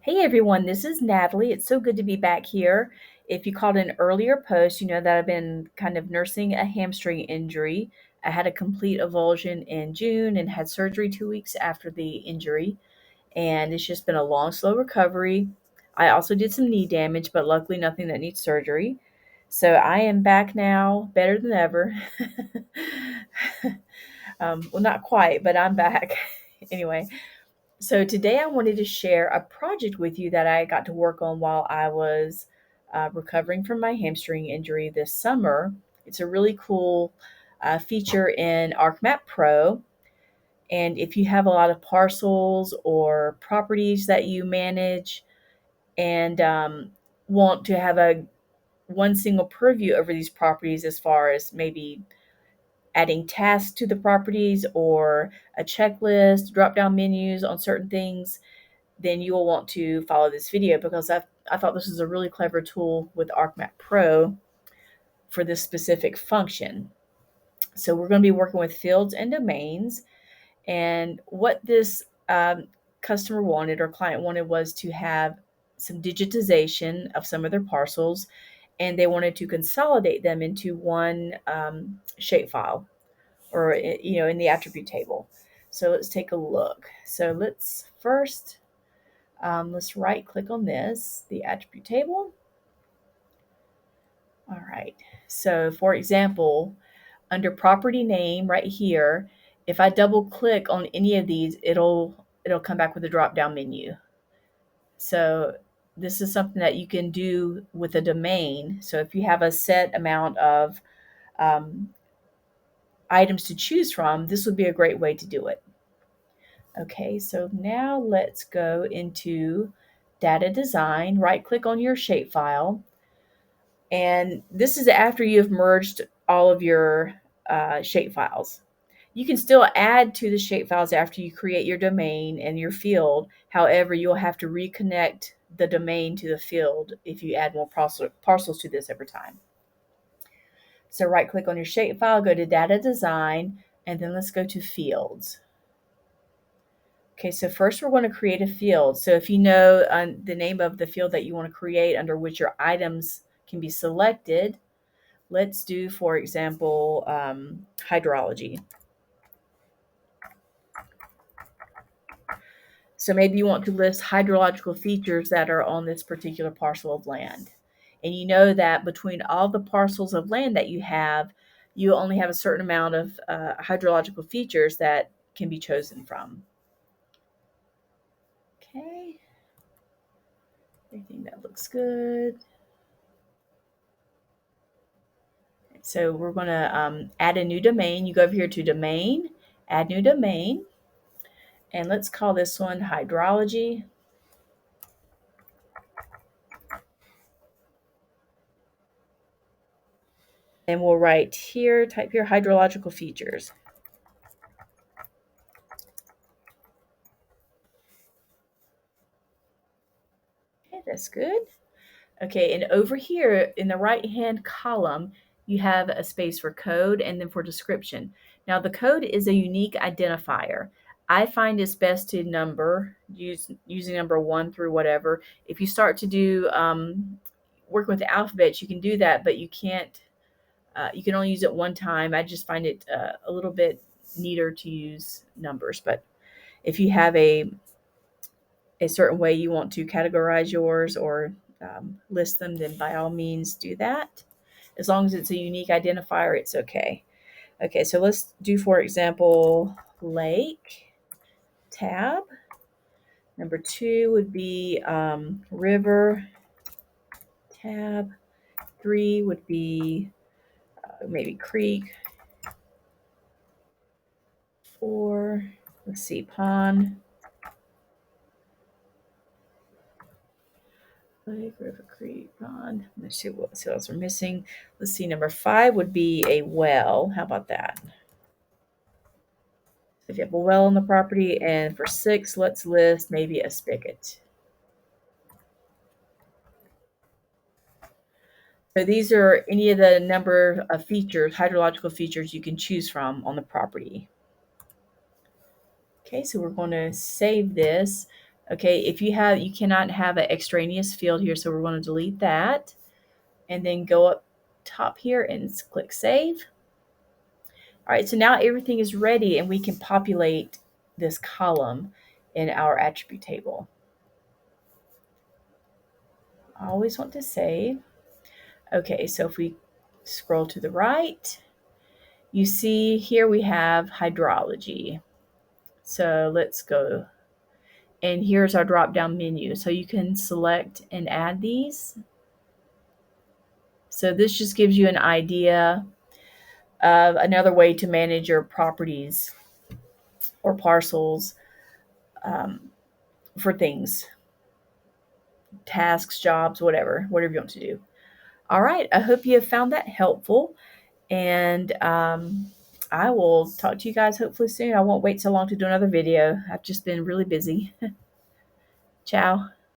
Hey everyone, this is Natalie. It's so good to be back here. If you caught an earlier post, you know that I've been kind of nursing a hamstring injury. I had a complete avulsion in June and had surgery 2 weeks after the injury, and it's just been a long, slow recovery. I also did some knee damage, but luckily nothing that needs surgery. So I am back now, better than ever. Well, not quite, but I'm back. Anyway, so today I wanted to share a project with you that I got to work on while I was recovering from my hamstring injury this summer. It's a really cool feature in ArcMap Pro. And if you have a lot of parcels or properties that you manage and want to have a one single purview over these properties as far as maybe adding tasks to the properties or a checklist, drop down menus on certain things, then you will want to follow this video because I thought this was a really clever tool with ArcMap Pro for this specific function. So we're going to be working with fields and domains. And what this customer wanted or client wanted was to have some digitization of some of their parcels, and they wanted to consolidate them into one shapefile or in the attribute table. So let's take a look. So let's right click on this, the attribute table. All right. So for example, under property name right here, if I double click on any of these, it'll come back with a drop down menu. So this is something that you can do with a domain. So if you have a set amount of um, items to choose from, this would be a great way to do it. Okay, so now let's go into data design, right click on your shapefile. And this is after you've merged all of your shape files. You can still add to the shape files after you create your domain and your field. However, you'll have to reconnect the domain to the field if you add more parcels to this every time. So right click on your shapefile, go to data design, and then let's go to fields. Okay, so first we're going to create a field. So if you know the name of the field that you want to create under which your items can be selected, let's do, for example, hydrology. So maybe you want to list hydrological features that are on this particular parcel of land. And you know that between all the parcels of land that you only have a certain amount of hydrological features that can be chosen from. Okay, everything that looks good. So we're going to add a new domain. You go over here to domain, add new domain, and let's call this one hydrology. And we'll write here, type here hydrological features. Okay, that's good. Okay, and over here in the right-hand column, you have a space for code and then for description. Now, the code is a unique identifier. I find it's best to using number 1 through whatever. If you start to do work with the alphabets, you can do that, but you can't. You can only use it one time. I just find it a little bit neater to use numbers. But if you have a certain way you want to categorize yours or list them, then by all means do that. As long as it's a unique identifier, it's okay. Okay, so let's do, for example, lake, tab. Number 2 would be river, tab. 3 would be maybe creek. 4, let's see, pond. Lake, river, creek, pond. Let's see what else we're missing. Let's see, number 5 would be a well. How about that? If you have a well on the property, and for 6, let's list maybe a spigot. So these are any of the number of features, hydrological features you can choose from on the property. Okay, so we're going to save this. Okay, if you cannot have an extraneous field here, so we're going to delete that. And then go up top here and click Save. All right, so now everything is ready and we can populate this column in our attribute table. I always want to save. Okay, so if we scroll to the right, you see here we have hydrology. So let's go. And here's our drop down menu. So you can select and add these. So this just gives you an idea of another way to manage your properties or parcels for things, tasks, jobs, whatever you want to do. All right. I hope you have found that helpful. And I will talk to you guys hopefully soon. I won't wait so long to do another video. I've just been really busy. Ciao.